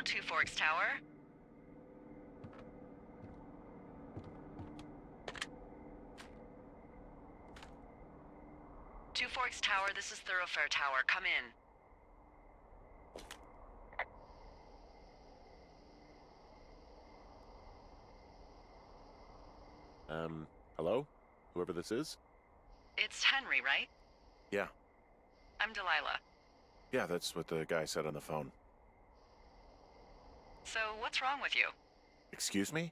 Two Forks Tower. Two Forks Tower, this is Thoroughfare Tower. Come in. Hello? Whoever this is? It's Henry, right? Yeah. I'm Delilah. Yeah, that's what the guy said on the phone. So, what's wrong with you? Excuse me?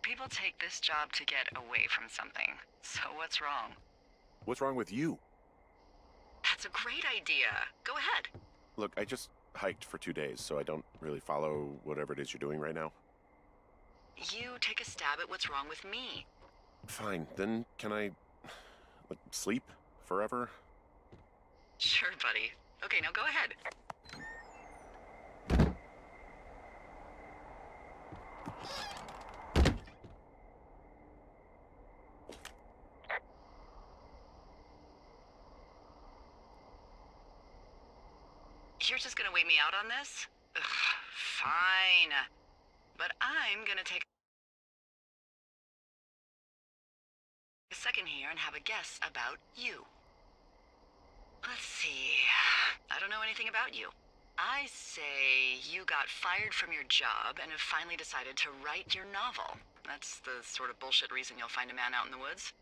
People take this job to get away from something. So what's wrong? What's wrong with you? That's a great idea. Go ahead. Look, I just hiked for 2 days, so I don't really follow whatever it is you're doing right now. You take a stab at what's wrong with me. Fine, then can I, sleep forever? Sure, buddy. Okay, now go ahead. You're just gonna wait me out on this? Ugh, fine. But I'm gonna take a second here and have a guess about you. Let's see. I don't know anything about you. I say you got fired from your job and have finally decided to write your novel. That's the sort of bullshit reason you'll find a man out in the woods.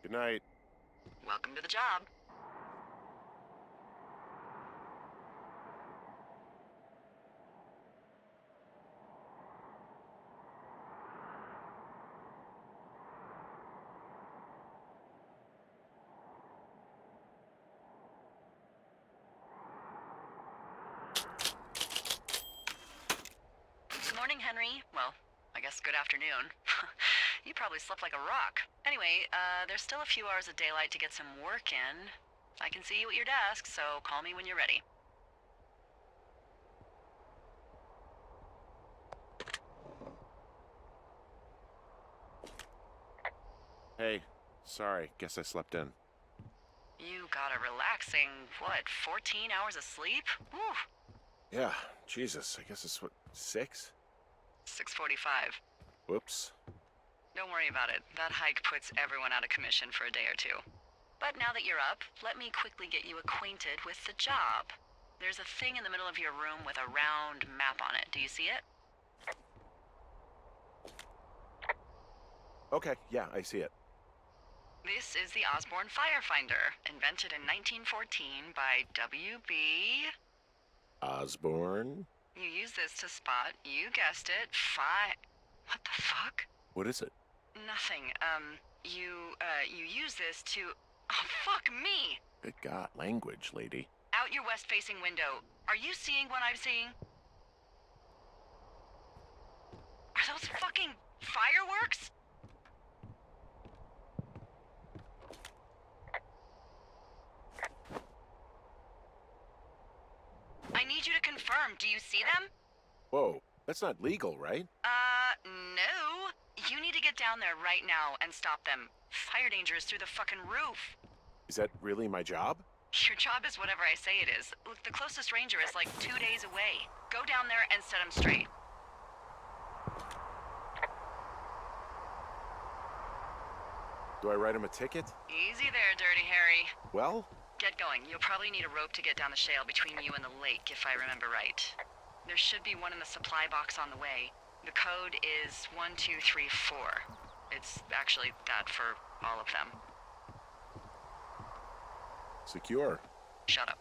Good night. Welcome to the job. Good morning, Henry. Well, I guess good afternoon. You probably slept like a rock. Anyway, there's still a few hours of daylight to get some work in. I can see you at your desk, so call me when you're ready. Hey, sorry, guess I slept in. You got a relaxing, 14 hours of sleep? Whew. Yeah, Jesus, I guess it's 6? 6:45. Whoops. Don't worry about it. That hike puts everyone out of commission for a day or two. But now that you're up, let me quickly get you acquainted with the job. There's a thing in the middle of your room with a round map on it. Do you see it? Okay, yeah, I see it. This is the Osborne Firefinder, invented in 1914 by W.B. Osborne? You use this to spot, you guessed it, What the fuck? What is it? Nothing. You use this to... Oh, fuck me! Good God, language, lady. Out your west-facing window. Are you seeing what I'm seeing? Are those fucking fireworks? I need you to confirm. Do you see them? Whoa, that's not legal, right? No. You need to get down there right now and stop them. Fire danger is through the fucking roof. Is that really my job? Your job is whatever I say it is. Look, the closest ranger is like 2 days away. Go down there and set them straight. Do I write him a ticket? Easy there, Dirty Harry. Well? Get going. You'll probably need a rope to get down the shale between you and the lake, if I remember right. There should be one in the supply box on the way. The code is 1234. It's actually that for all of them. Secure. Shut up.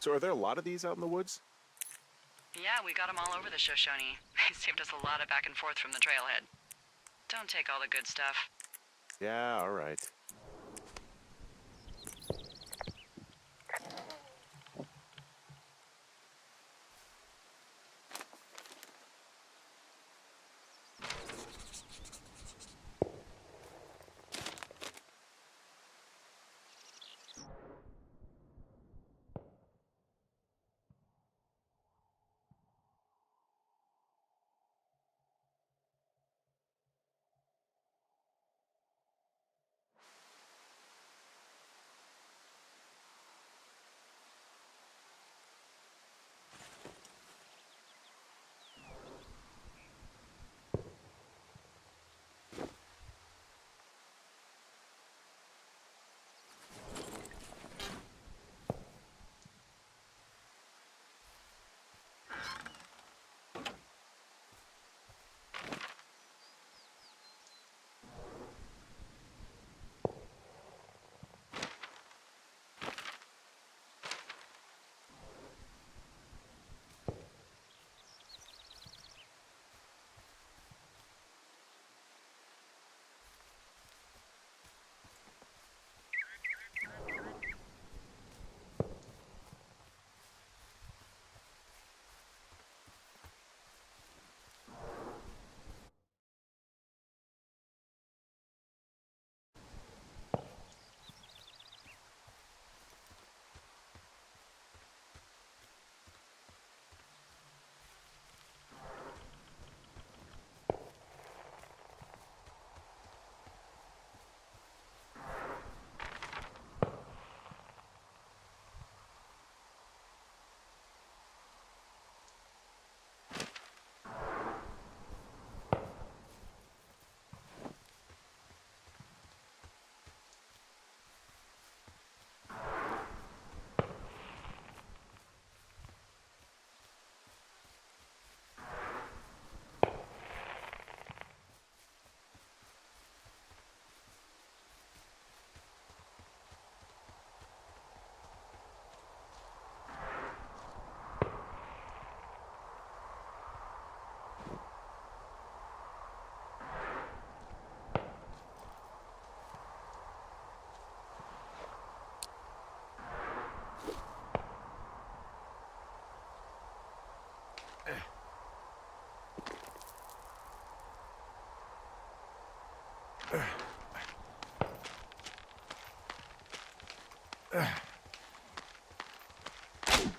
So are there a lot of these out in the woods? Yeah, we got them all over the Shoshone. They saved us a lot of back and forth from the trailhead. Don't take all the good stuff. Yeah, all right.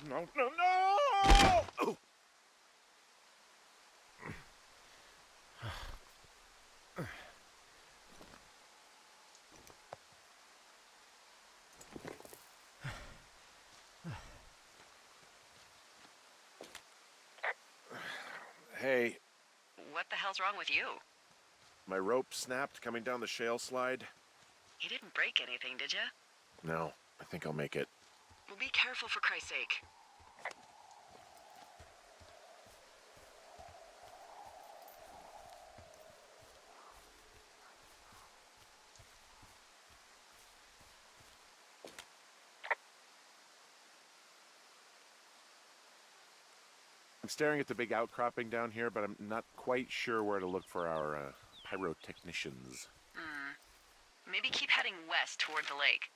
No, no, no! Oh. Hey, What the hell's wrong with you? my rope snapped coming down the shale slide. You didn't break anything, did you? No, I think I'll make it. Well, be careful for Christ's sake. I'm staring at the big outcropping down here, but I'm not quite sure where to look for our pyrotechnicians. Maybe keep heading west toward the lake.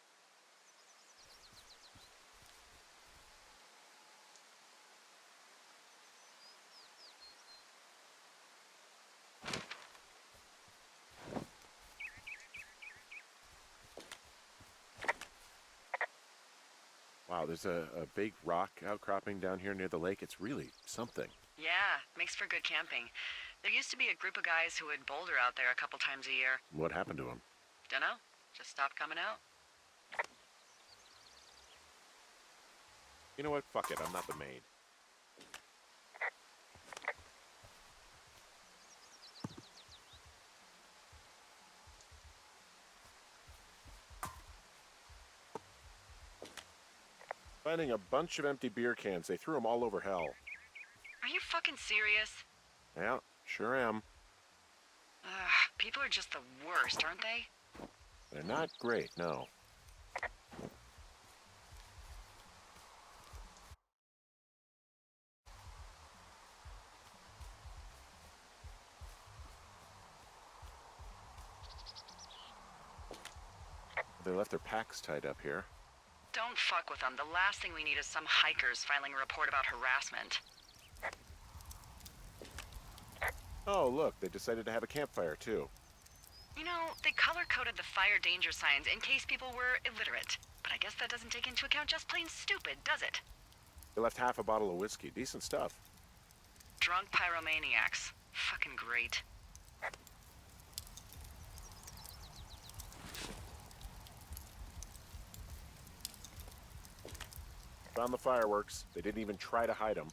Wow, there's a big rock outcropping down here near the lake. It's really something. Yeah, makes for good camping. There used to be a group of guys who would boulder out there a couple times a year. What happened to them? Dunno, just stopped coming out. You know what? Fuck it. I'm not the maid. Finding a bunch of empty beer cans. They threw them all over hell. Are you fucking serious? Yeah, sure am. Ugh, people are just the worst, aren't they? They're not great, no. They left their packs tied up here. Don't fuck with them. The last thing we need is some hikers filing a report about harassment. Oh, look, they decided to have a campfire, too. You know, they color-coded the fire danger signs in case people were illiterate. But I guess that doesn't take into account just plain stupid, does it? They left half a bottle of whiskey. Decent stuff. Drunk pyromaniacs. Fucking great. Found the fireworks. They didn't even try to hide them.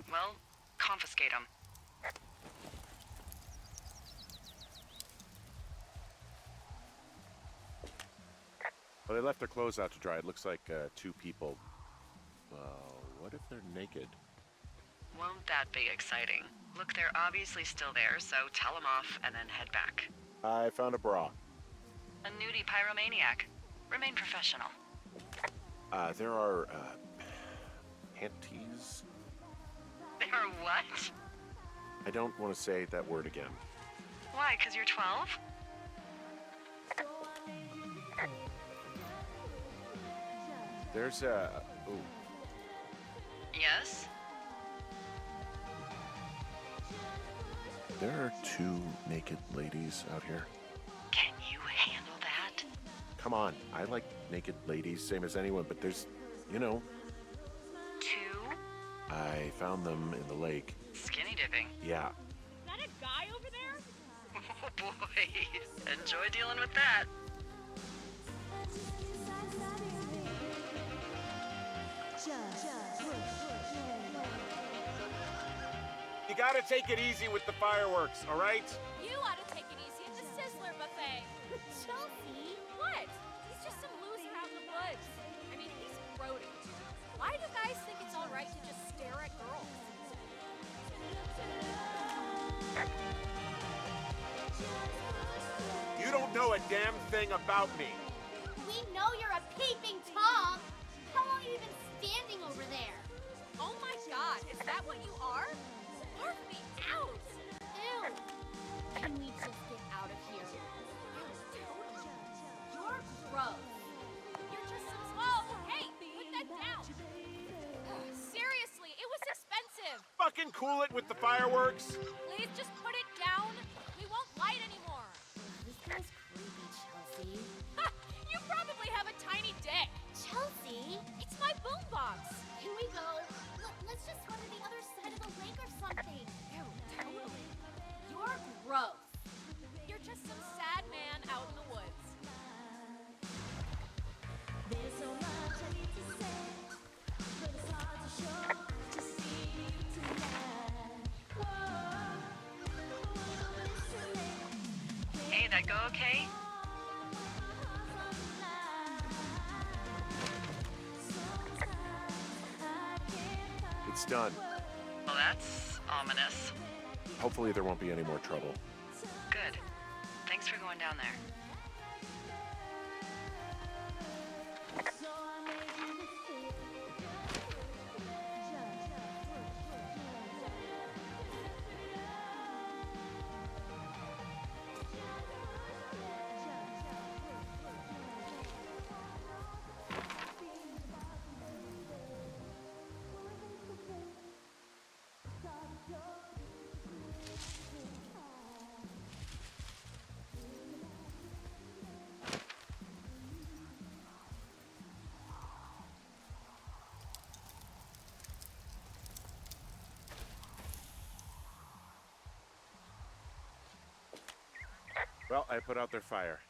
Well, confiscate them. Well, they left their clothes out to dry. It looks like 2 people. Well, what if they're naked? Won't that be exciting? Look, they're obviously still there, so tell them off and then head back. I found a bra. A nudie pyromaniac. Remain professional. There are, panties? There are what? I don't want to say that word again. Why, 'cause you're 12? There's a... Ooh. Yes? There are 2 naked ladies out here. Can you handle that? Come on, I like naked ladies, same as anyone, but there's, you know... 2? I found them in the lake. Skinny dipping. Yeah. Is that a guy over there? Oh boy. Enjoy dealing with that. You gotta take it easy with the fireworks, all right? You ought to take it easy at the Sizzler buffet. Chelsea? What? He's just some loser out in the woods. I mean, he's grody. Why do guys think it's all right to just stare at girls? You don't know a damn thing about me. We know you're a peeping Tom. How long have you been standing over there? Oh my god, is that what you are? Barf me out! Ew. Can we just get out of here? You're gross. You're just some... Whoa, hey, put that down. Seriously, it was expensive. Fucking cool it with the fireworks. Please just put it down. We won't light anymore. This guy's creepy, Chelsea. Ha! You probably have a tiny dick. Chelsea? It's my boombox. Can we go? Let's just go to the other side of the lake or something. Ew, totally. You're gross. You're just some sad man out in the woods. There's so much I need to say, but it's hard to show to see you tonight. Hey, that go okay? It's done. Well, that's ominous. Hopefully there won't be any more trouble. Good. Thanks for going down there. Well, I put out their fire.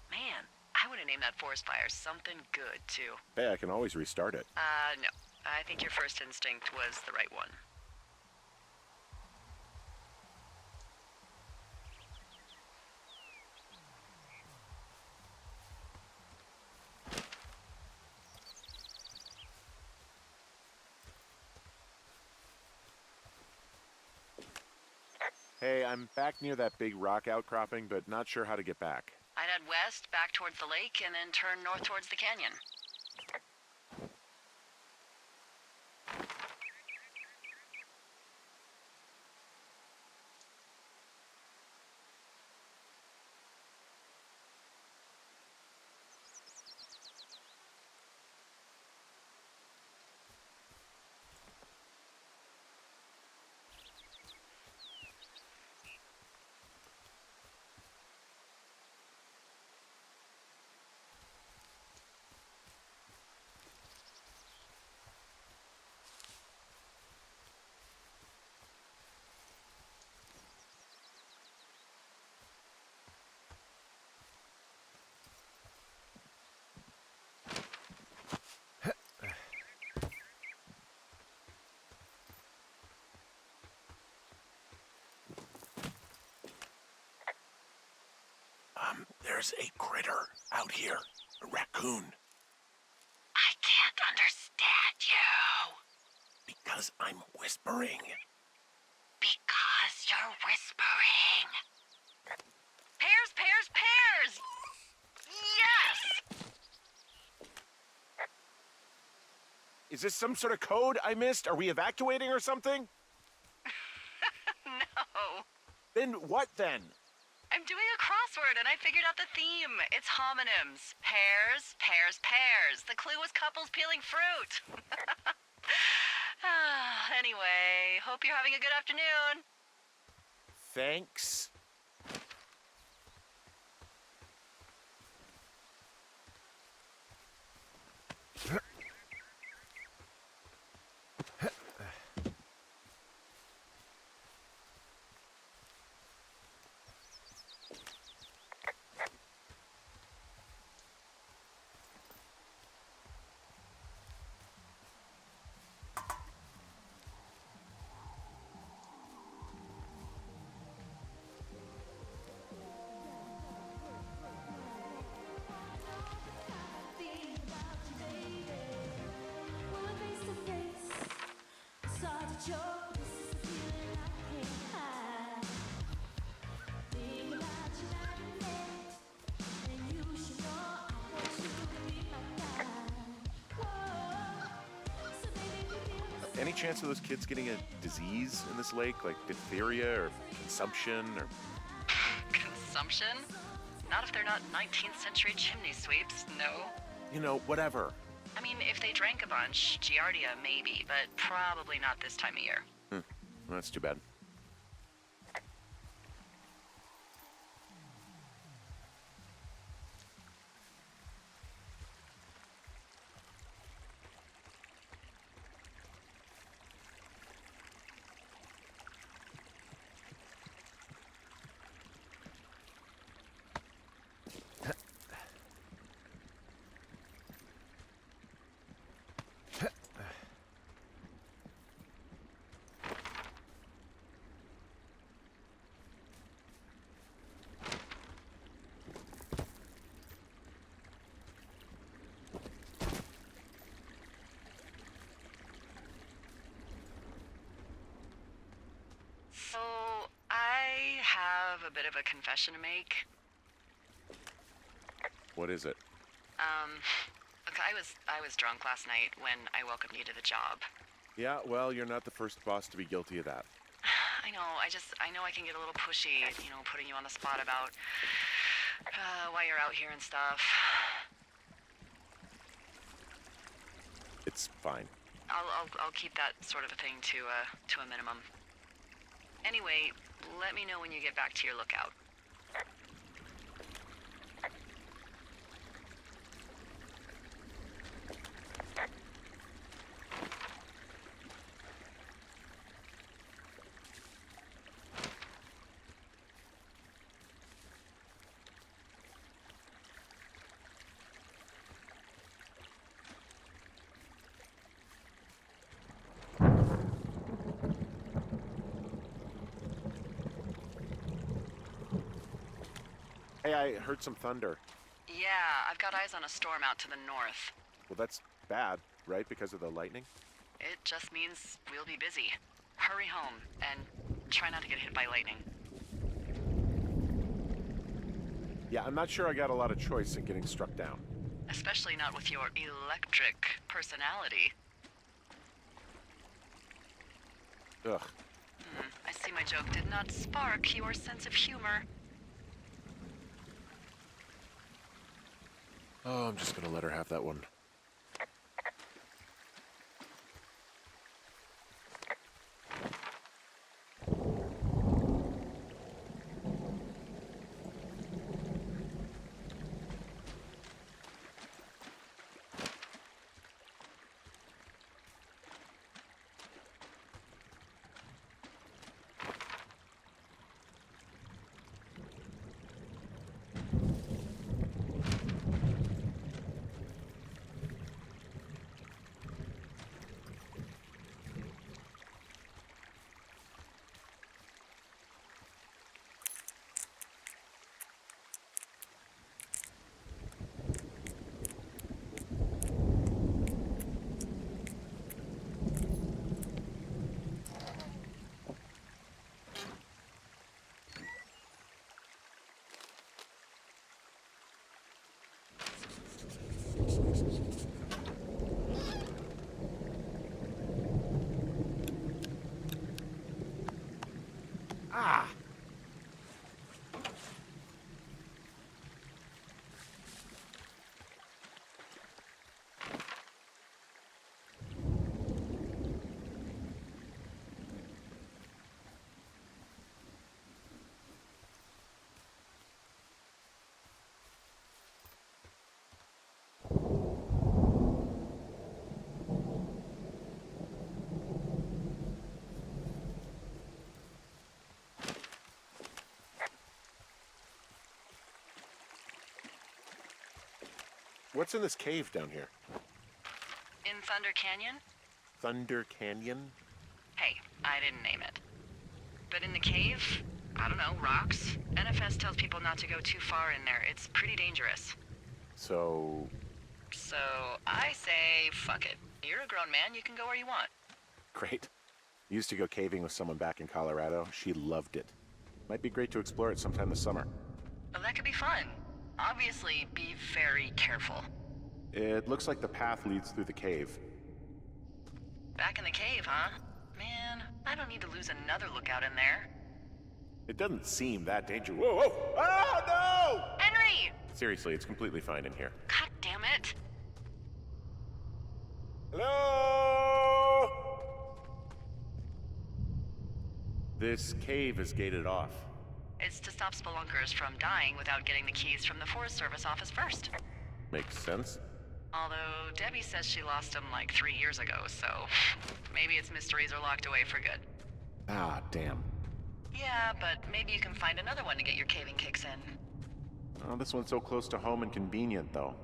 Man, I would have named that forest fire something good, too. Hey, I can always restart it. No. I think your first instinct was the right one. Hey, I'm back near that big rock outcropping, but not sure how to get back. I'd head west, back towards the lake, and then turn north towards the canyon. There's a critter out here. A raccoon. I can't understand you. Because I'm whispering. Because you're whispering. Pears, pears, pears! Yes! Is this some sort of code I missed? Are we evacuating or something? No. Then what then? I'm doing a crossword and I figured out the theme. It's homonyms. Pears, pears, pears. The clue was couples peeling fruit. Anyway, hope you're having a good afternoon. Thanks. Think about you, baby. When we're face to face, it's hard to choke. This is a feeling I can't hide. Think about you night and day, and you should know I want you to be my guide. Whoa, so baby, we feel the Any chance of those kids getting a disease in this lake, like diphtheria or consumption or... Consumption? Not if they're not 19th century chimney sweeps, no. You know, whatever. I mean, if they drank a bunch, Giardia maybe, but probably not this time of year. Well, that's too bad. So, I have a bit of a confession to make. What is it? Look, I was drunk last night when I welcomed you to the job. Yeah, well, you're not the first boss to be guilty of that. I know, I know I can get a little pushy, putting you on the spot about why you're out here and stuff. It's fine. I'll keep that sort of a thing to a minimum. Anyway, let me know when you get back to your lookout. Hey, I heard some thunder. Yeah, I've got eyes on a storm out to the north. Well, that's bad, right? Because of the lightning? It just means we'll be busy. Hurry home, and try not to get hit by lightning. Yeah, I'm not sure I got a lot of choice in getting struck down. Especially not with your electric personality. Ugh. I see my joke did not spark your sense of humor. Oh, I'm just gonna let her have that one. Ah! What's in this cave down here? In Thunder Canyon? Thunder Canyon? Hey, I didn't name it. But in the cave, I don't know, rocks? NFS tells people not to go too far in there. It's pretty dangerous. So, So I say, fuck it. You're a grown man, you can go where you want. great. Used to go caving with someone back in Colorado. She loved it. Might be great to explore it sometime this summer. Well, that could be fun. Obviously, be very careful. It looks like the path leads through the cave. Back in the cave, huh? Man, I don't need to lose another lookout in there. It doesn't seem that dangerous. Whoa, whoa! Ah, no! Henry! Seriously, it's completely fine in here. God damn it. Hello? This cave is gated off. It's to stop spelunkers from dying without getting the keys from the Forest Service office first. Makes sense. Although Debbie says she lost them like 3 years ago, so maybe its mysteries are locked away for good. Ah, damn. Yeah, but maybe you can find another one to get your caving kicks in. Oh, this one's so close to home and convenient, though.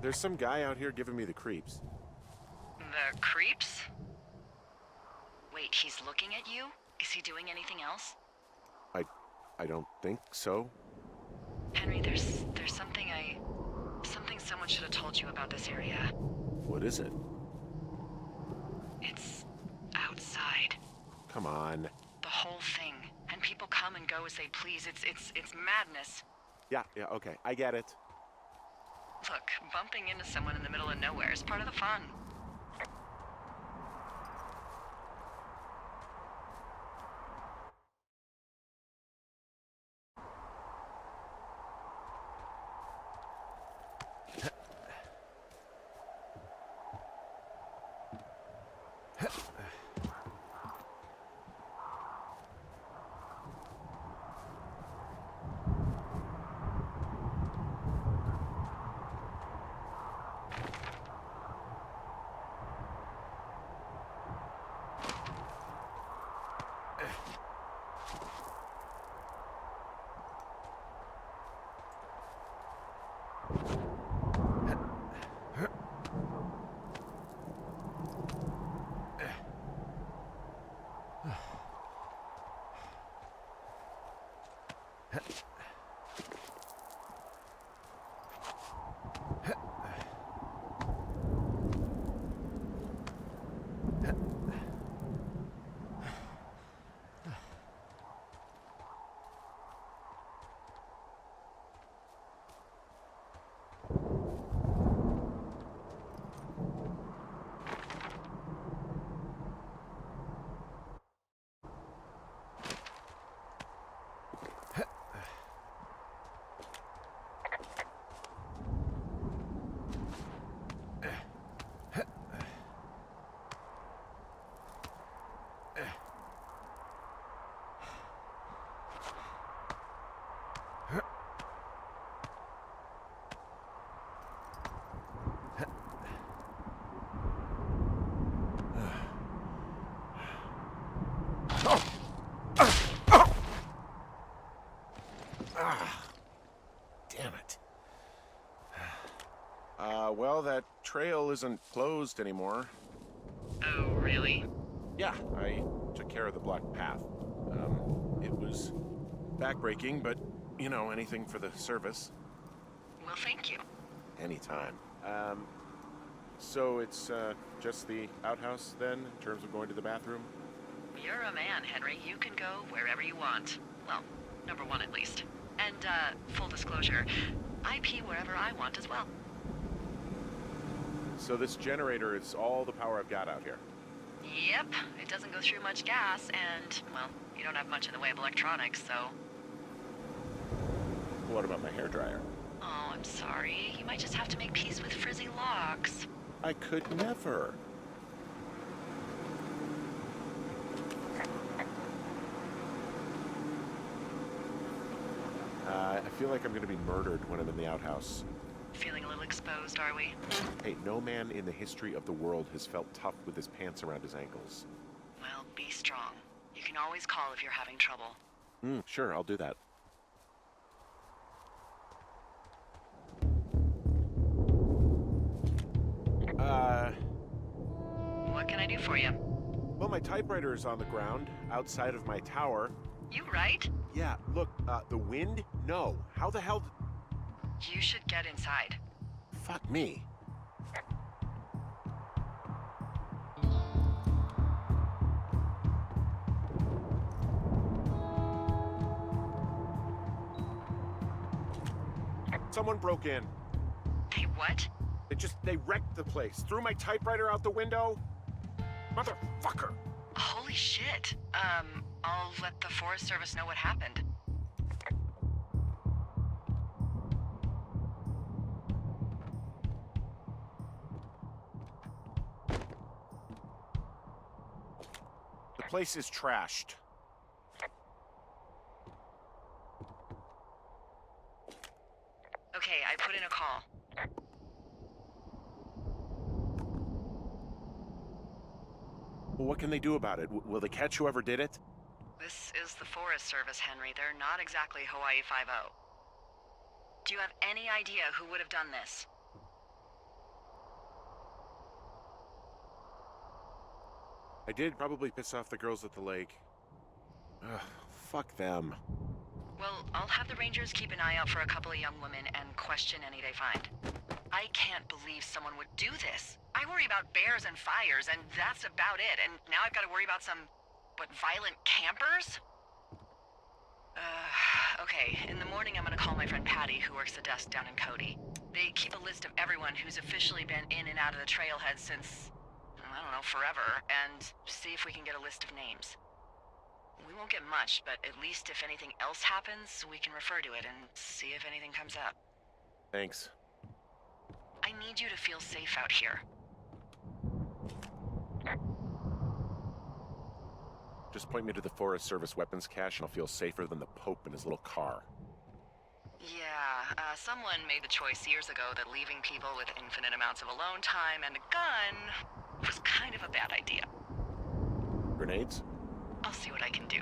There's some guy out here giving me the creeps. The creeps? Wait, he's looking at you? Is he doing anything else? I don't think so. Henry, there's something someone should have told you about this area. What is it? It's outside. Come on. The whole thing. And people come and go as they please. It's madness. Yeah, okay, I get it. Look, bumping into someone in the middle of nowhere is part of the fun. Damn it. Well, that trail isn't closed anymore. Oh, really? Yeah, I took care of the blocked path. It was backbreaking, but, you know, anything for the service. Well, thank you. Anytime. So it's just the outhouse then, in terms of going to the bathroom? You're a man, Henry. You can go wherever you want. Well, number one at least. And, full disclosure, I pee wherever I want as well. So this generator is all the power I've got out here. Yep, it doesn't go through much gas, and, well, you don't have much in the way of electronics, so... What about my hairdryer? Oh, I'm sorry. You might just have to make peace with frizzy locks. I could never. I feel like I'm gonna be murdered when I'm in the outhouse. Feeling a little exposed, are we? Hey, no man in the history of the world has felt tough with his pants around his ankles. Well, be strong. You can always call if you're having trouble. Sure, I'll do that. What can I do for you? Well, my typewriter is on the ground, outside of my tower. You right? Yeah, look, the wind? No. How the hell You should get inside. Fuck me. Someone broke in. Hey, what? They wrecked the place. Threw my typewriter out the window. Motherfucker. Holy shit. I'll let the Forest Service know what happened. The place is trashed. Okay, I put in a call. Well, what can they do about it? Will they catch whoever did it? This is the Forest Service, Henry. They're not exactly Hawaii Five-0. Do you have any idea who would have done this? I did probably piss off the girls at the lake. Ugh, fuck them. Well, I'll have the Rangers keep an eye out for a couple of young women and question any they find. I can't believe someone would do this. I worry about bears and fires, and that's about it. And now I've got to worry about some, violent campers? Okay, in the morning I'm gonna call my friend Patty, who works the desk down in Cody. They keep a list of everyone who's officially been in and out of the trailhead since, I don't know, forever, and see if we can get a list of names. We won't get much, but at least if anything else happens, we can refer to it and see if anything comes up. Thanks. I need you to feel safe out here. Just point me to the Forest Service weapons cache and I'll feel safer than the Pope in his little car. Yeah, someone made the choice years ago that leaving people with infinite amounts of alone time and a gun was kind of a bad idea. Grenades? I'll see what I can do.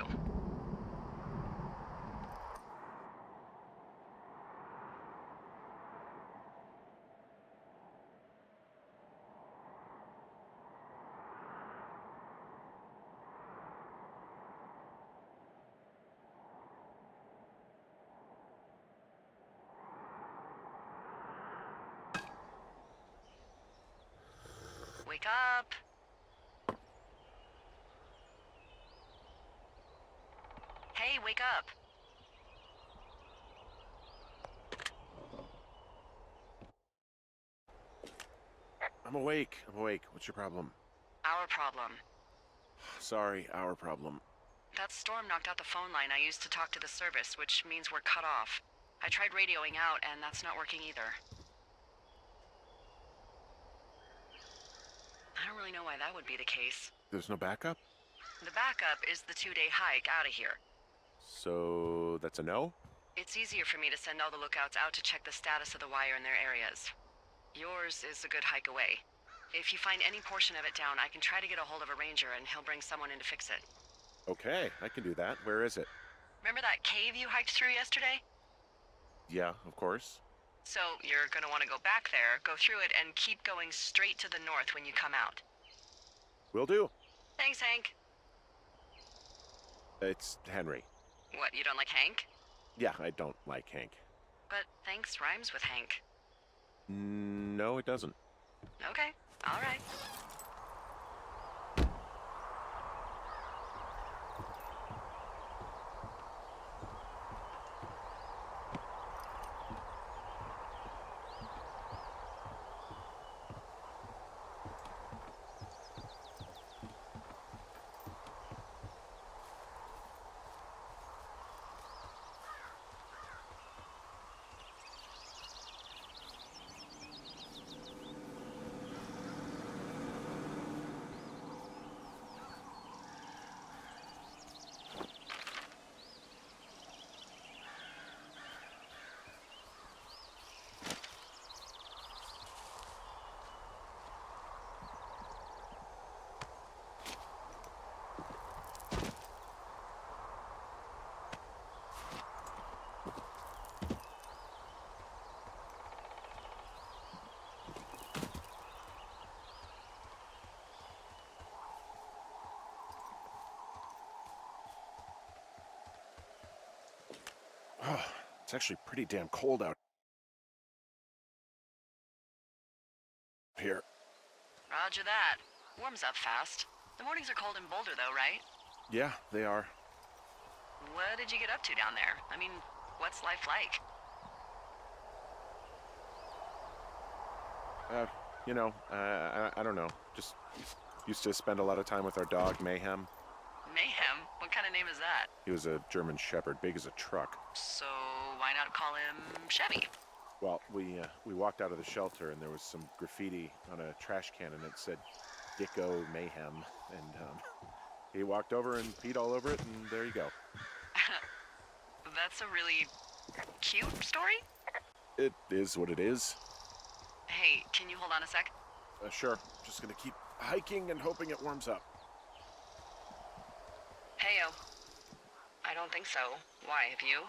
Wake up! Hey, wake up! I'm awake. What's your problem? Our problem. Sorry, our problem. That storm knocked out the phone line I used to talk to the service, which means we're cut off. I tried radioing out, and that's not working either. I don't really know why that would be the case. There's no backup? The backup is the 2-day hike out of here. So that's a no? It's easier for me to send all the lookouts out to check the status of the wire in their areas. Yours is a good hike away. If you find any portion of it down, I can try to get a hold of a ranger and he'll bring someone in to fix it. Okay, I can do that. Where is it? Remember that cave you hiked through yesterday? Yeah, of course. So you're gonna want to go back there, go through it, and keep going straight to the north when you come out. Will do. Thanks, Hank. It's Henry. What, you don't like Hank? Yeah, I don't like Hank. But thanks rhymes with Hank. No, it doesn't. Okay, all right. Oh, it's actually pretty damn cold out here. Roger that. Warms up fast. The mornings are cold in Boulder, though, right? Yeah, they are. What did you get up to down there? I mean, what's life like? I don't know. Just used to spend a lot of time with our dog, Mayhem. Mayhem? What kind of name is that? He was a German Shepherd, big as a truck. So why not call him Chevy? Well, we walked out of the shelter and there was some graffiti on a trash can and it said Dicko Mayhem. And he walked over and peed all over it and there you go. That's a really cute story? It is what it is. Hey, can you hold on a sec? Sure. Just gonna keep hiking and hoping it warms up. Heyo. I don't think so. Why, have you?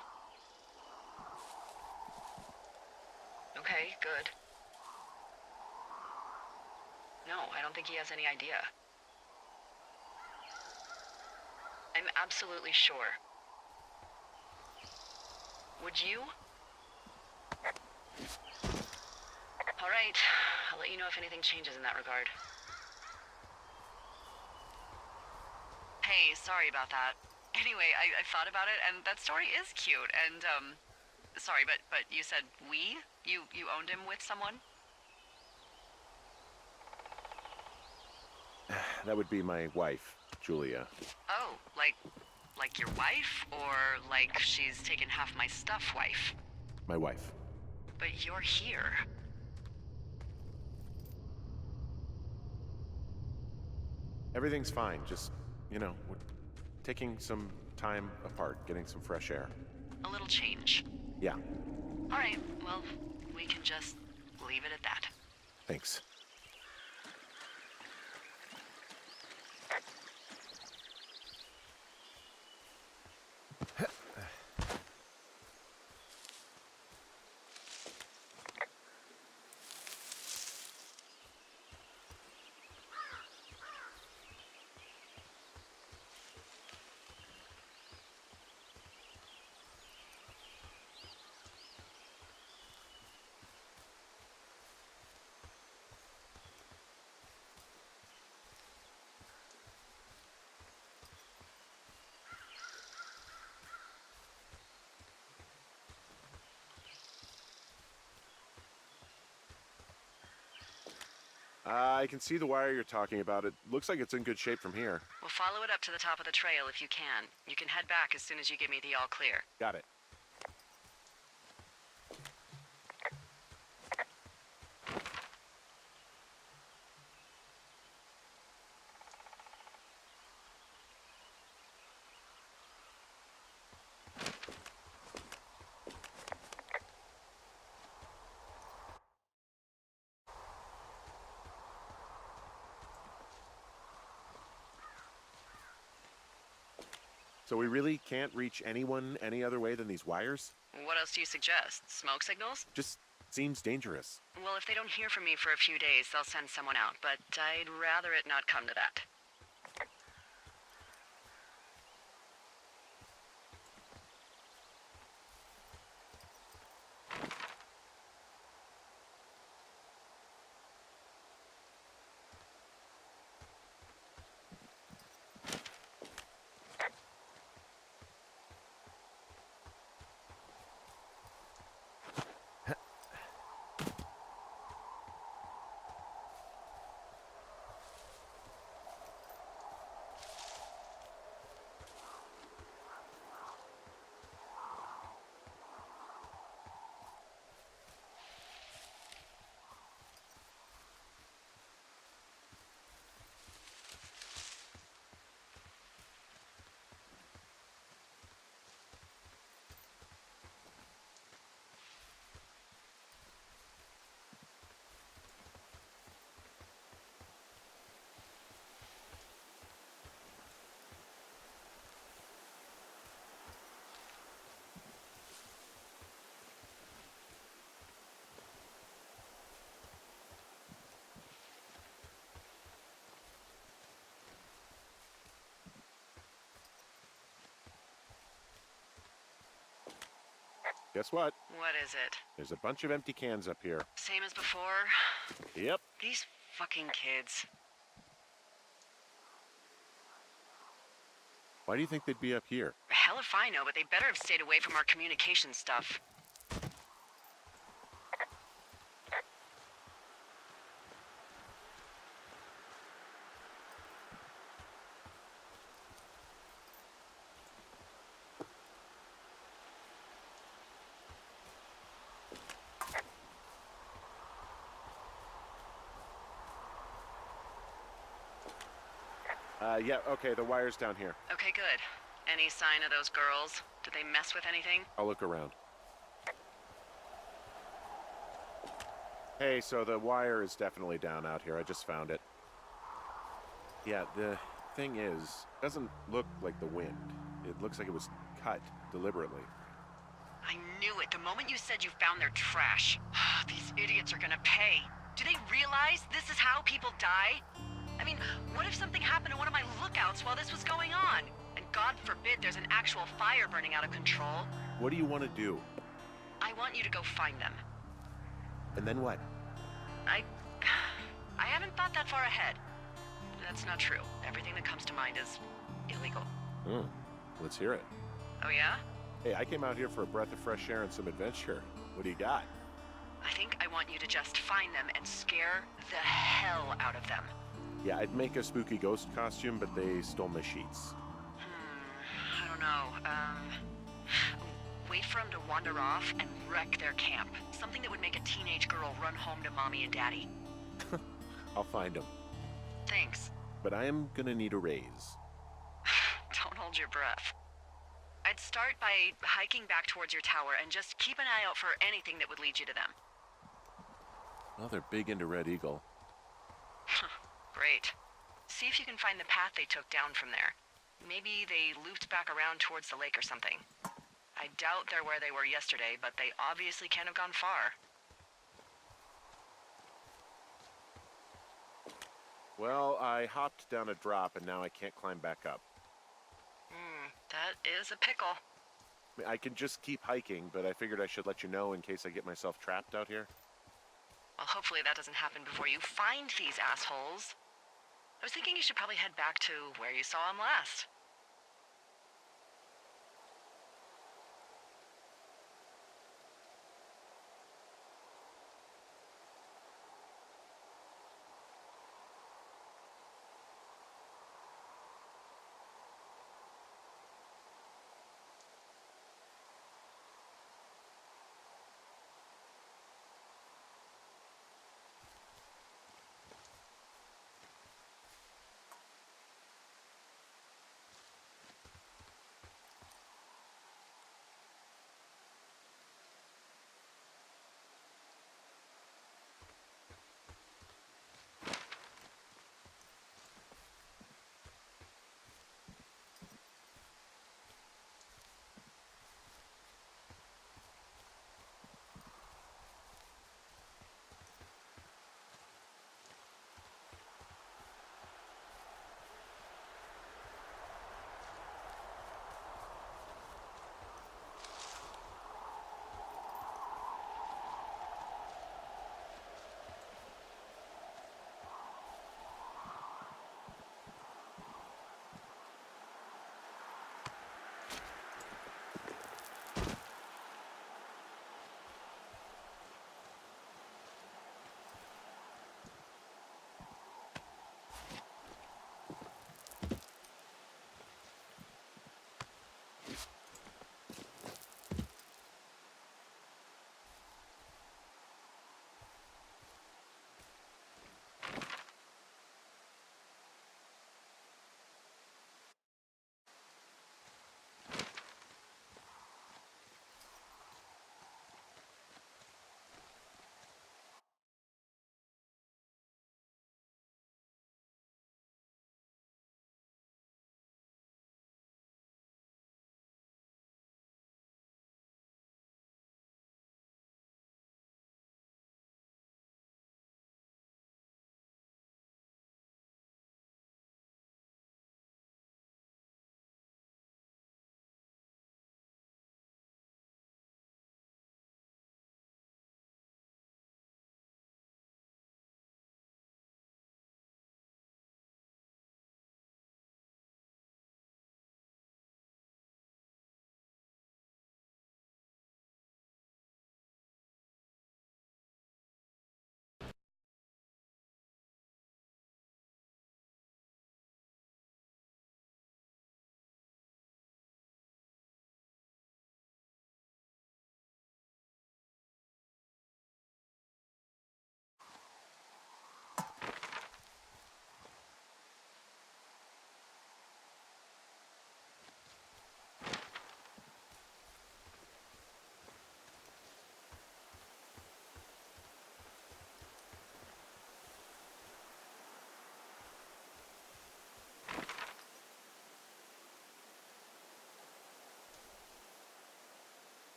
Okay, good. No, I don't think he has any idea. I'm absolutely sure. Would you? All right, I'll let you know if anything changes in that regard. Hey, sorry about that. Anyway, I thought about it, and that story is cute, and, sorry, but you said we? You owned him with someone? That would be my wife, Julia. Oh, like your wife? Or like she's taken half my stuff wife? My wife. But you're here. Everything's fine. Just, we're taking some time apart, getting some fresh air. A little change. Yeah, All right, well, we can just leave it at that. thanks. I can see the wire you're talking about. It looks like it's in good shape from here. We'll follow it up to the top of the trail if you can. You can head back as soon as you give me the all clear. Got it. So we really can't reach anyone any other way than these wires? What else do you suggest? Smoke signals? Just seems dangerous. Well, if they don't hear from me for a few days, they'll send someone out, but I'd rather it not come to that. Guess what? What is it? There's a bunch of empty cans up here. Same as before? Yep. These fucking kids. Why do you think they'd be up here? Hell if I know, but they better have stayed away from our communication stuff. Yeah, okay, the wire's down here. Okay, good. Any sign of those girls? Did they mess with anything? I'll look around. Hey, so the wire is definitely down out here. I just found it. Yeah, the thing is, it doesn't look like the wind. It looks like it was cut deliberately. I knew it the moment you said you found their trash. These idiots are gonna pay. Do they realize this is how people die? I mean, what if something happened to one of my lookouts while this was going on? And God forbid there's an actual fire burning out of control. What do you want to do? I want you to go find them. And then what? I haven't thought that far ahead. That's not true. Everything that comes to mind is illegal. Hmm. Let's hear it. Oh yeah? Hey, I came out here for a breath of fresh air and some adventure. What do you got? I think I want you to just find them and scare the hell out of them. Yeah, I'd make a spooky ghost costume, but they stole my sheets. I don't know. Wait for them to wander off and wreck their camp. Something that would make a teenage girl run home to mommy and daddy. I'll find them. Thanks. But I am gonna need a raise. Don't hold your breath. I'd start by hiking back towards your tower and just keep an eye out for anything that would lead you to them. Well, they're big into Red Eagle. Great. See if you can find the path they took down from there. Maybe they looped back around towards the lake or something. I doubt they're where they were yesterday, but they obviously can't have gone far. Well, I hopped down a drop and now I can't climb back up. That is a pickle. I mean, I can just keep hiking, but I figured I should let you know in case I get myself trapped out here. Well, hopefully that doesn't happen before you find these assholes. I was thinking you should probably head back to where you saw them last.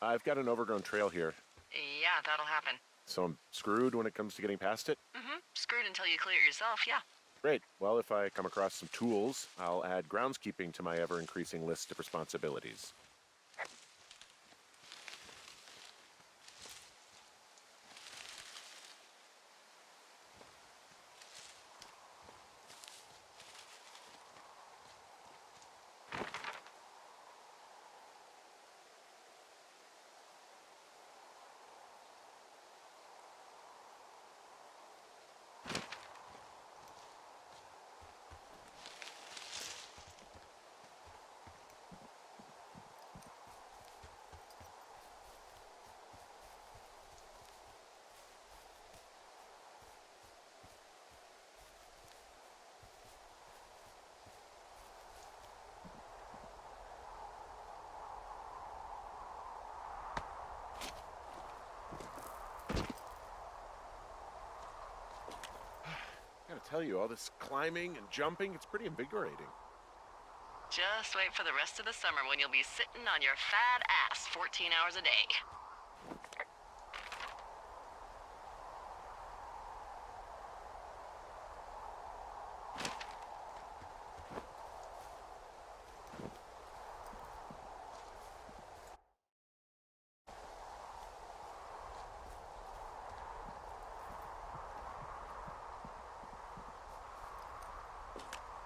I've got an overgrown trail here, Yeah, that'll happen. so I'm screwed when it comes to getting past it. Screwed until you clear it yourself, yeah. Great. Well, if I come across some tools, I'll add groundskeeping to my ever-increasing list of responsibilities. I gotta tell you, all this climbing and jumping, it's pretty invigorating. Just wait for the rest of the summer when you'll be sitting on your fat ass 14 hours a day.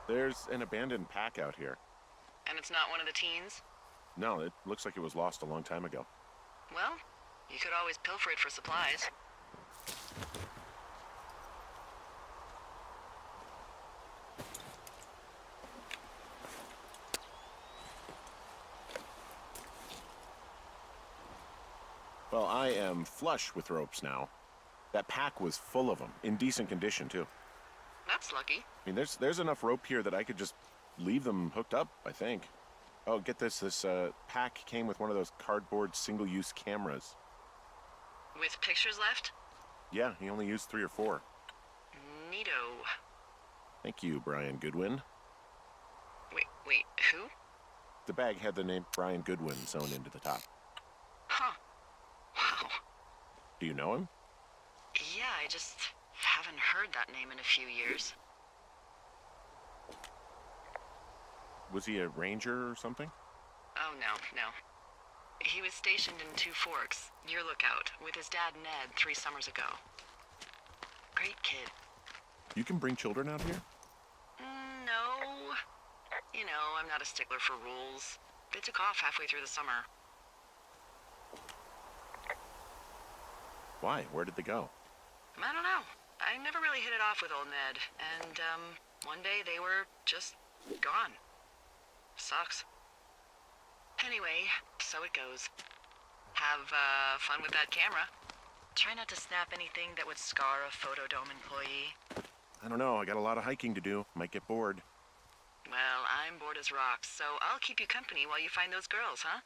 There's an abandoned pack out here. And it's not one of the teens? No, it looks like it was lost a long time ago. Well, you could always pilfer it for supplies. Well, I am flush with ropes now. That pack was full of them, in decent condition, too. That's lucky. I mean, there's enough rope here that I could just leave them hooked up, I think. Oh, get this. This pack came with one of those cardboard single-use cameras. With pictures left? Yeah, he only used 3 or 4. Neato. Thank you, Brian Goodwin. Wait, who? The bag had the name Brian Goodwin sewn into the top. Huh. Wow. Do you know him? Yeah, I just haven't heard that name in a few years. Was he a ranger or something? Oh, no. He was stationed in Two Forks, your lookout, with his dad Ned 3 summers ago. Great kid. You can bring children out here? No. You know, I'm not a stickler for rules. They took off halfway through the summer. Why? Where did they go? I don't know. I never really hit it off with old Ned, and, one day they were just gone. Sucks. Anyway, so it goes. Have, fun with that camera. Try not to snap anything that would scar a Photodome employee. I don't know. I got a lot of hiking to do. Might get bored. Well, I'm bored as rocks, so I'll keep you company while you find those girls, huh?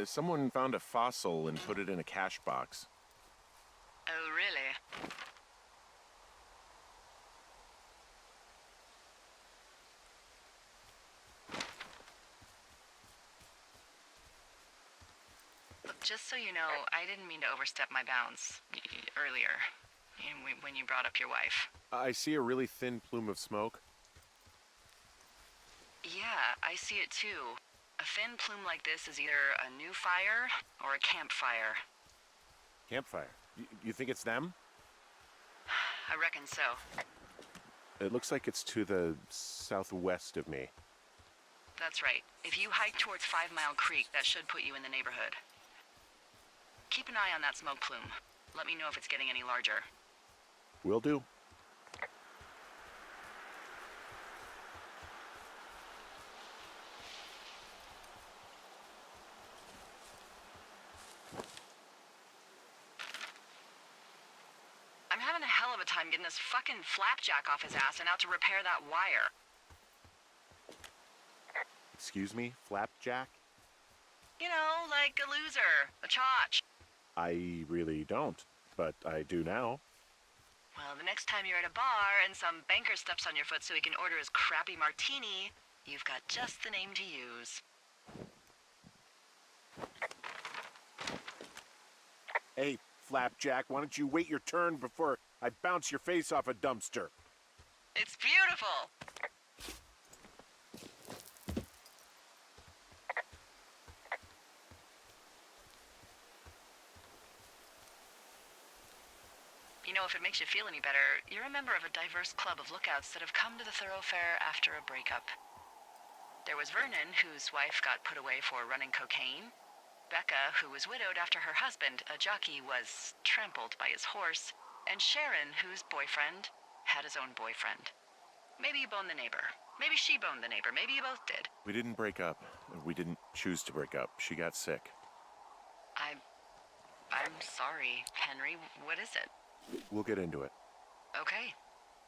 Someone found a fossil and put it in a cache box. Oh, really? Look, just so you know, I didn't mean to overstep my bounds earlier, when you brought up your wife. I see a really thin plume of smoke. Yeah, I see it too. A thin plume like this is either a new fire or a campfire. Campfire. You think it's them? I reckon so. It looks like it's to the southwest of me. That's right. If you hike towards 5 Mile Creek, that should put you in the neighborhood. Keep an eye on that smoke plume. Let me know if it's getting any larger. Will do. I'm having a hell of a time getting this fucking flapjack off his ass and out to repair that wire. Excuse me, Flapjack? You know, like a loser, a chotch. I really don't, but I do now. Well, the next time you're at a bar and some banker steps on your foot so he can order his crappy martini, you've got just the name to use. Hey, Flapjack, why don't you wait your turn before I bounce your face off a dumpster? It's beautiful. You know, if it makes you feel any better, you're a member of a diverse club of lookouts that have come to the thoroughfare after a breakup. There was Vernon, whose wife got put away for running cocaine. Becca, who was widowed after her husband, a jockey, was trampled by his horse. And Sharon, whose boyfriend had his own boyfriend. Maybe you boned the neighbor. Maybe she boned the neighbor. Maybe you both did. We didn't break up. We didn't choose to break up. She got sick. I'm sorry, Henry. What is it? We'll get into it. Okay.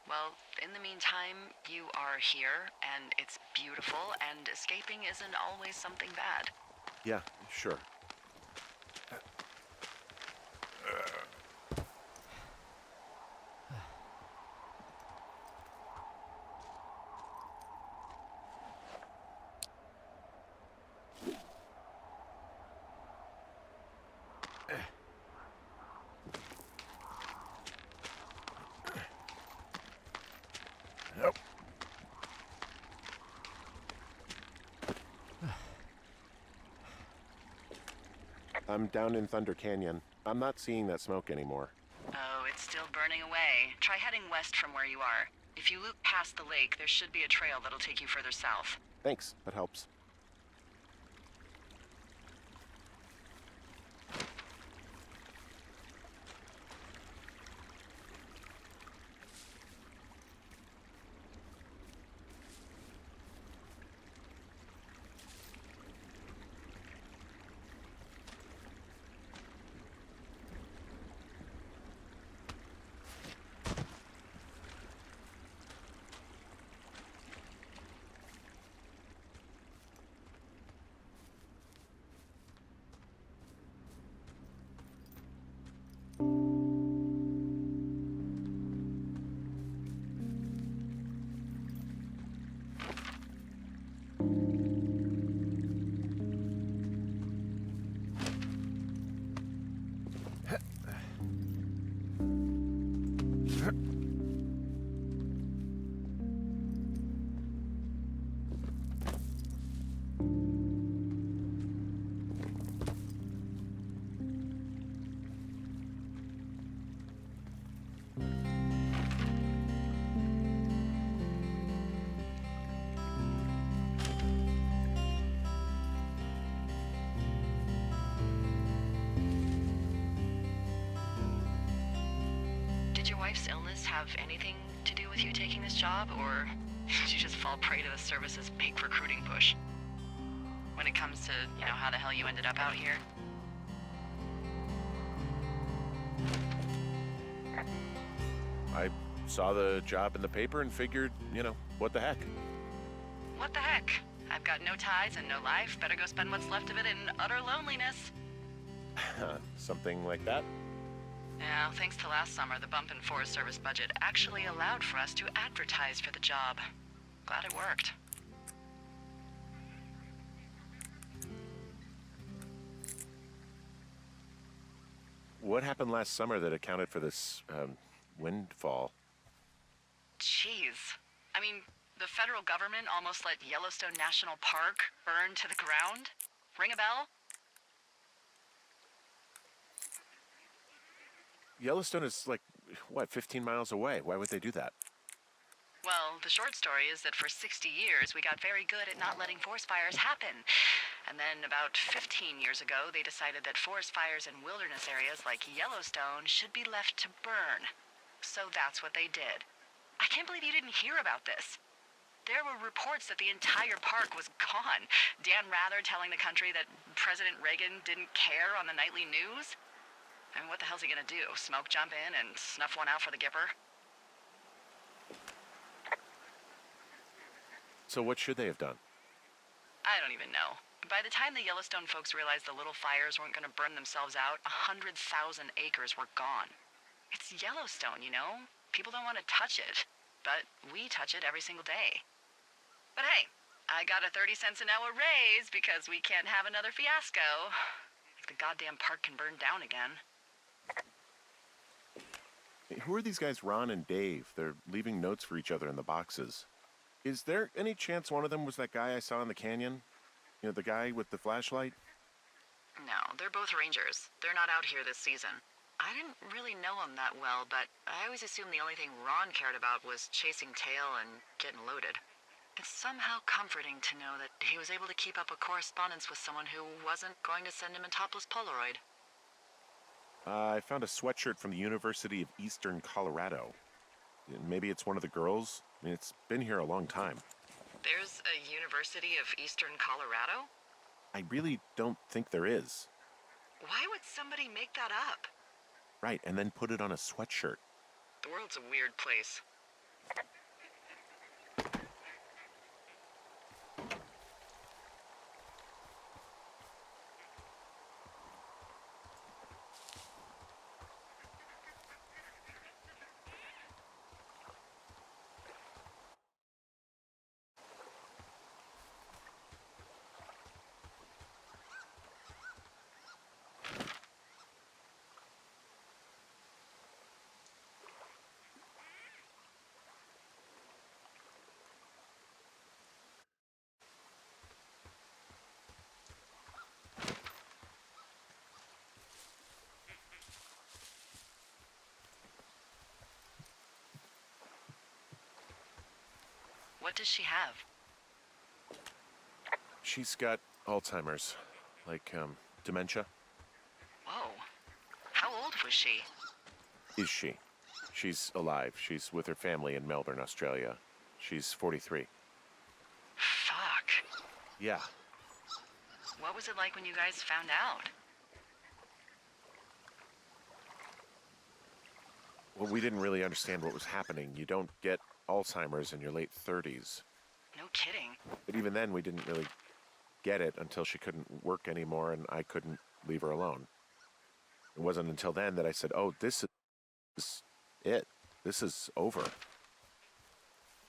Well, in the meantime, you are here, and it's beautiful, and escaping isn't always something bad. Yeah, sure. Nope. I'm down in Thunder Canyon. I'm not seeing that smoke anymore. Oh, it's still burning away. Try heading west from where you are. If you loop past the lake, there should be a trail that'll take you further south. Thanks, that helps. Did your wife's illness have anything to do with you taking this job, or did you just fall prey to the service's big recruiting push? When it comes to, how the hell you ended up out here? I saw the job in the paper and figured, what the heck? What the heck? I've got no ties and no life. Better go spend what's left of it in utter loneliness. Something like that? Yeah, thanks to last summer, the bump in Forest Service budget actually allowed for us to advertise for the job. Glad it worked. What happened last summer that accounted for this, windfall? Jeez. I mean, the federal government almost let Yellowstone National Park burn to the ground? Ring a bell? Yellowstone is 15 miles away. Why would they do that? Well, the short story is that for 60 years we got very good at not letting forest fires happen. And then about 15 years ago, they decided that forest fires in wilderness areas like Yellowstone should be left to burn. So that's what they did. I can't believe you didn't hear about this. There were reports that the entire park was gone. Dan Rather telling the country that President Reagan didn't care on the nightly news. I mean, what the hell's he gonna do? Smoke jump in and snuff one out for the Gipper? So what should they have done? I don't even know. By the time the Yellowstone folks realized the little fires weren't gonna burn themselves out, 100,000 acres were gone. It's Yellowstone, you know? People don't want to touch it. But we touch it every single day. But hey, I got a 30 cents an hour raise because we can't have another fiasco. Like the goddamn park can burn down again. Hey, who are these guys, Ron and Dave? They're leaving notes for each other in the boxes. Is there any chance one of them was that guy I saw in the canyon? You know, the guy with the flashlight? No, they're both rangers. They're not out here this season. I didn't really know him that well, but I always assumed the only thing Ron cared about was chasing tail and getting loaded. It's somehow comforting to know that he was able to keep up a correspondence with someone who wasn't going to send him a topless Polaroid. I found a sweatshirt from the University of Eastern Colorado. Maybe it's one of the girls? I mean, it's been here a long time. There's a University of Eastern Colorado? I really don't think there is. Why would somebody make that up? Right, and then put it on a sweatshirt. The world's a weird place. What does she have? She's got Alzheimer's, like, dementia. Whoa. How old was she? Is she? She's alive. She's with her family in Melbourne, Australia. She's 43. Fuck. Yeah. What was it like when you guys found out? Well, we didn't really understand what was happening. You don't get Alzheimer's in your late 30s. No kidding. But even then, we didn't really get it until she couldn't work anymore and I couldn't leave her alone. It wasn't until then that I said, oh, this is it. This is over.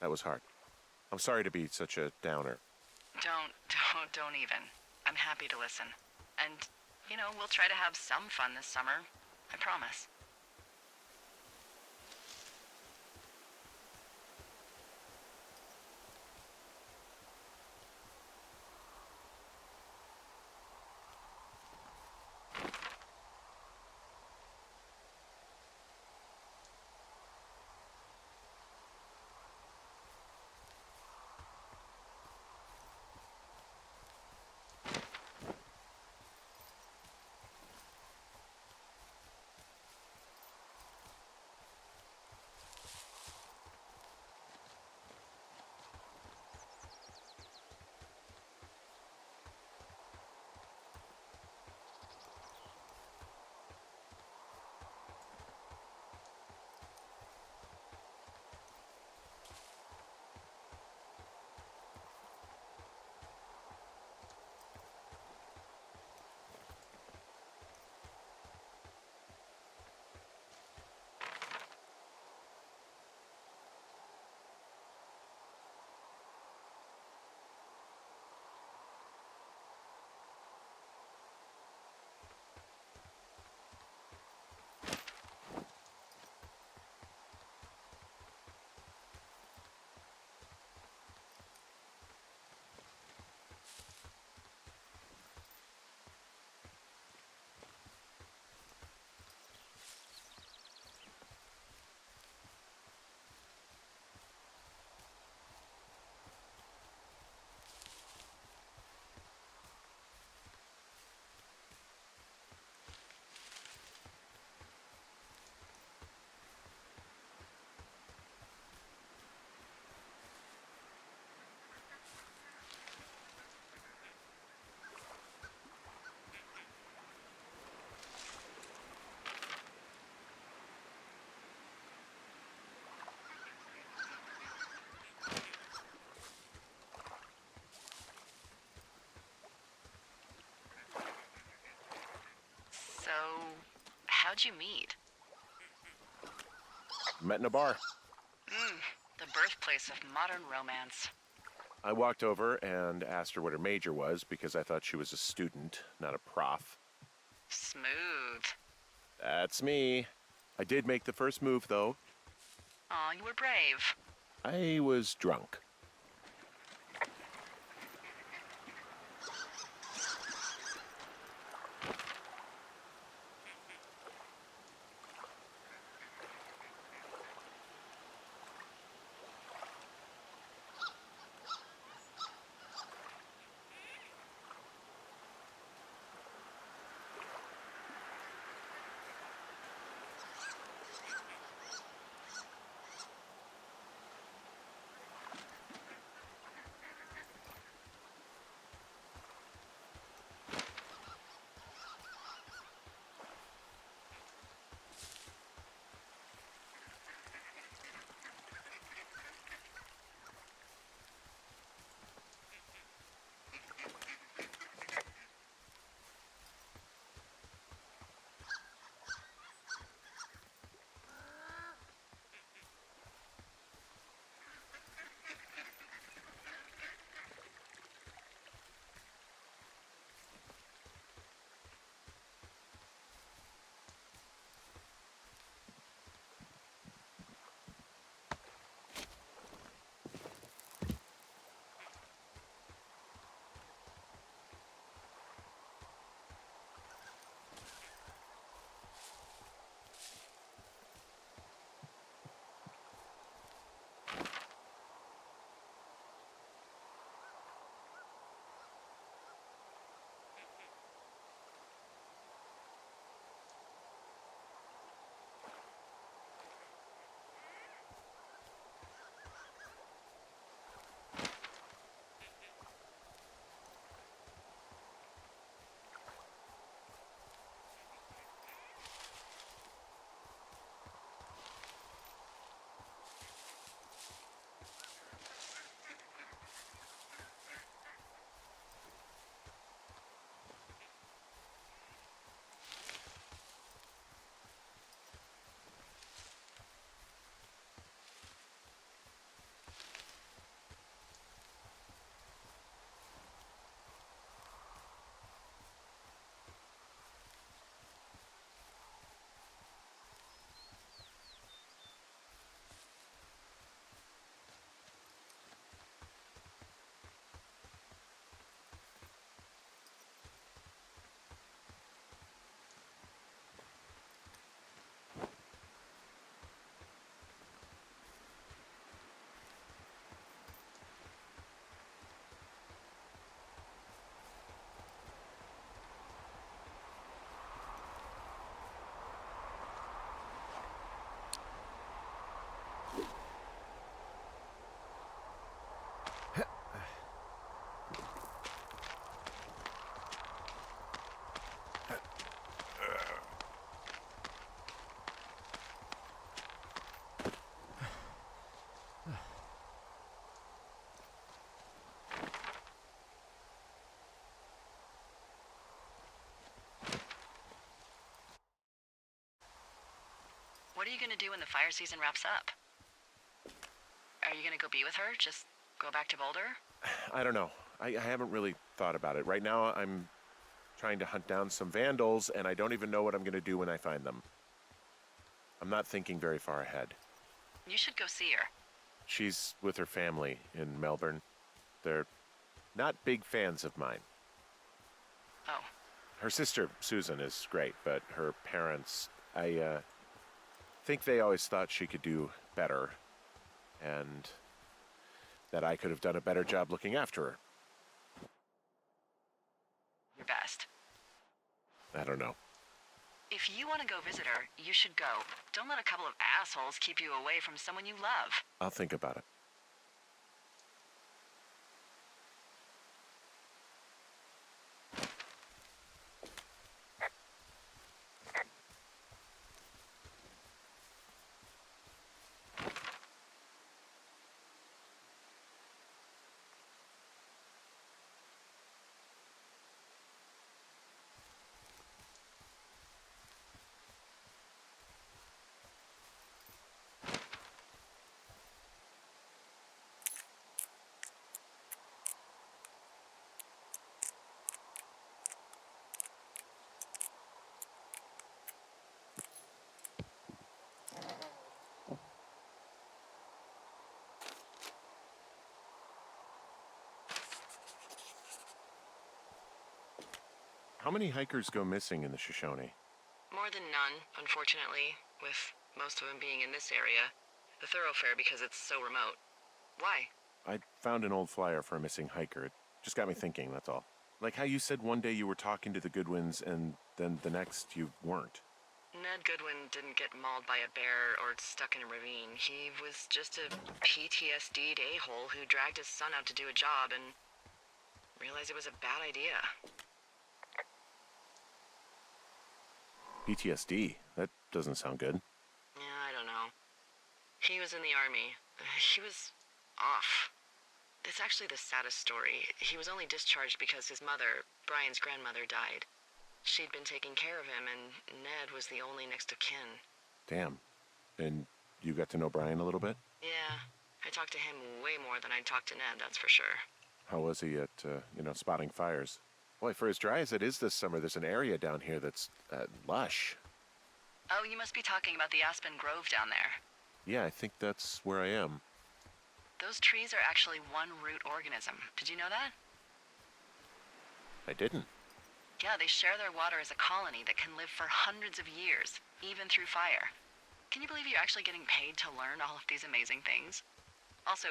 That was hard. I'm sorry to be such a downer. Don't even. I'm happy to listen. And, you know, we'll try to have some fun this summer. I promise. How'd you meet? Met in a bar. The birthplace of modern romance. I walked over and asked her what her major was because I thought she was a student, not a prof. Smooth. That's me. I did make the first move, though. Aw, you were brave. I was drunk. What are you gonna do when the fire season wraps up? Are you gonna go be with her? Just go back to Boulder? I don't know. I haven't really thought about it. Right now, I'm trying to hunt down some vandals, and I don't even know what I'm going to do when I find them. I'm not thinking very far ahead. You should go see her. She's with her family in Melbourne. They're not big fans of mine. Oh, Her sister, Susan, is great, but her parents, I think they always thought she could do better, and that I could have done a better job looking after her. your best. I don't know. If you want to go visit her, you should go. Don't let a couple of assholes keep you away from someone you love. I'll think about it. How many hikers go missing in the Shoshone? More than none, unfortunately, with most of them being in this area. The thoroughfare because it's so remote. Why? I found an old flyer for a missing hiker. It just got me thinking, that's all. Like how you said one day you were talking to the Goodwins and then the next you weren't. Ned Goodwin didn't get mauled by a bear or stuck in a ravine. He was just a PTSD'd a-hole who dragged his son out to do a job and realized it was a bad idea. PTSD? That doesn't sound good. Yeah, I don't know. He was in the army. He was off. It's actually the saddest story. He was only discharged because his mother, Brian's grandmother, died. She'd been taking care of him, and Ned was the only next of kin. Damn. And you got to know Brian a little bit? Yeah, I talked to him way more than I'd talked to Ned, that's for sure. How was he at, spotting fires? Boy, for as dry as it is this summer, there's an area down here that's lush. Oh, you must be talking about the Aspen Grove down there. Yeah, I think that's where I am. Those trees are actually one root organism. Did you know that? I didn't. Yeah, they share their water as a colony that can live for hundreds of years, even through fire. Can you believe you're actually getting paid to learn all of these amazing things? Also,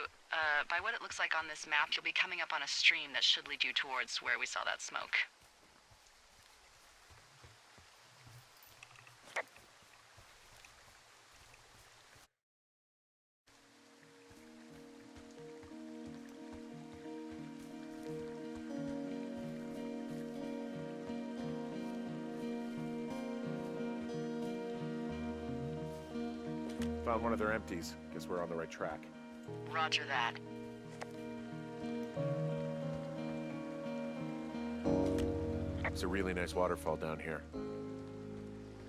by what it looks like on this map, you'll be coming up on a stream that should lead you towards where we saw that smoke. Found one of their empties. Guess we're on the right track. Roger that. It's a really nice waterfall down here.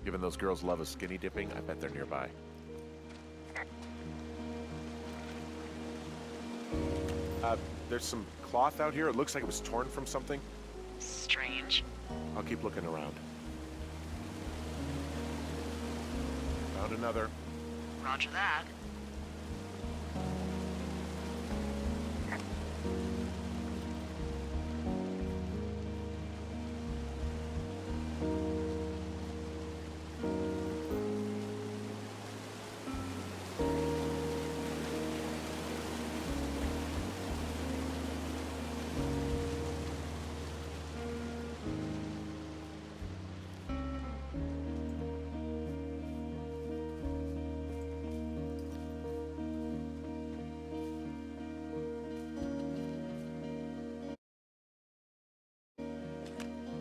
Given those girls love a skinny dipping, I bet they're nearby. There's some cloth out here. It looks like it was torn from something. Strange. I'll keep looking around. Found another. Roger that.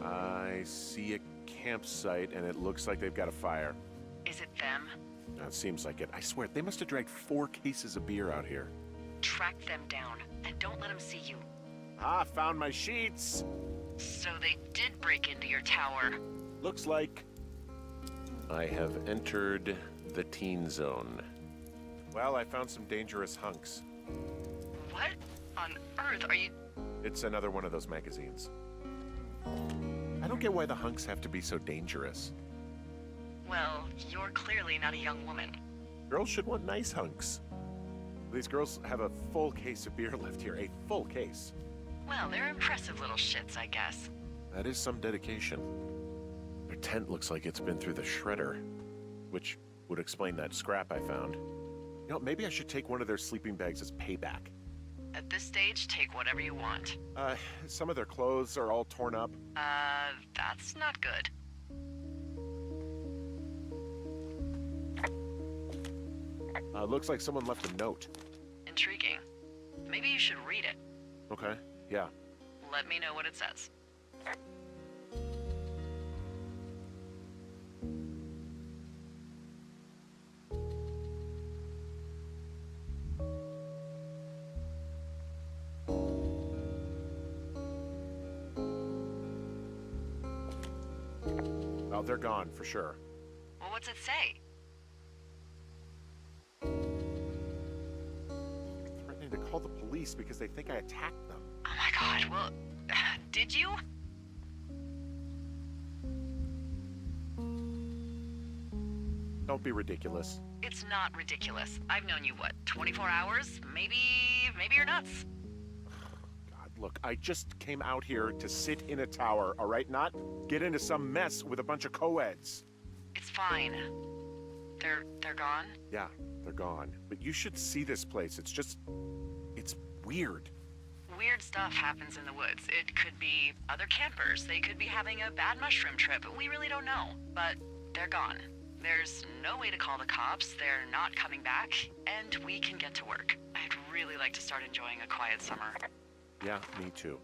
I see a campsite, and it looks like they've got a fire. Is it them? It seems like it. I swear, they must have dragged 4 cases of beer out here. Track them down, and don't let them see you. Ah, found my sheets! So they did break into your tower. Looks like I have entered the teen zone. Well, I found some dangerous hunks. What on earth are you... It's another one of those magazines. I don't get why the hunks have to be so dangerous. Well, you're clearly not a young woman. Girls should want nice hunks. These girls have a full case of beer left here, a full case. Well, they're impressive little shits, I guess. That is some dedication. Their tent looks like it's been through the shredder, which would explain that scrap I found. You know, maybe I should take one of their sleeping bags as payback. At this stage, take whatever you want. Some of their clothes are all torn up. That's not good. Looks like someone left a note. Intriguing. Maybe you should read it. Okay, yeah. Let me know what it says. Well, they're gone, for sure. Well, what's it say? Threatening to call the police because they think I attacked them. Oh my god, well, did you? Don't be ridiculous. It's not ridiculous. I've known you, what, 24 hours? Maybe you're nuts. God, Look, I just came out here to sit in a tower, all right? Not get into some mess with a bunch of co-eds. It's fine. They're gone? Yeah, they're gone. But you should see this place. It's weird. Weird stuff happens in the woods. It could be other campers. They could be having a bad mushroom trip. We really don't know. But they're gone. There's no way to call the cops. They're not coming back. And we can get to work. I'd really like to start enjoying a quiet summer. Yeah, me too.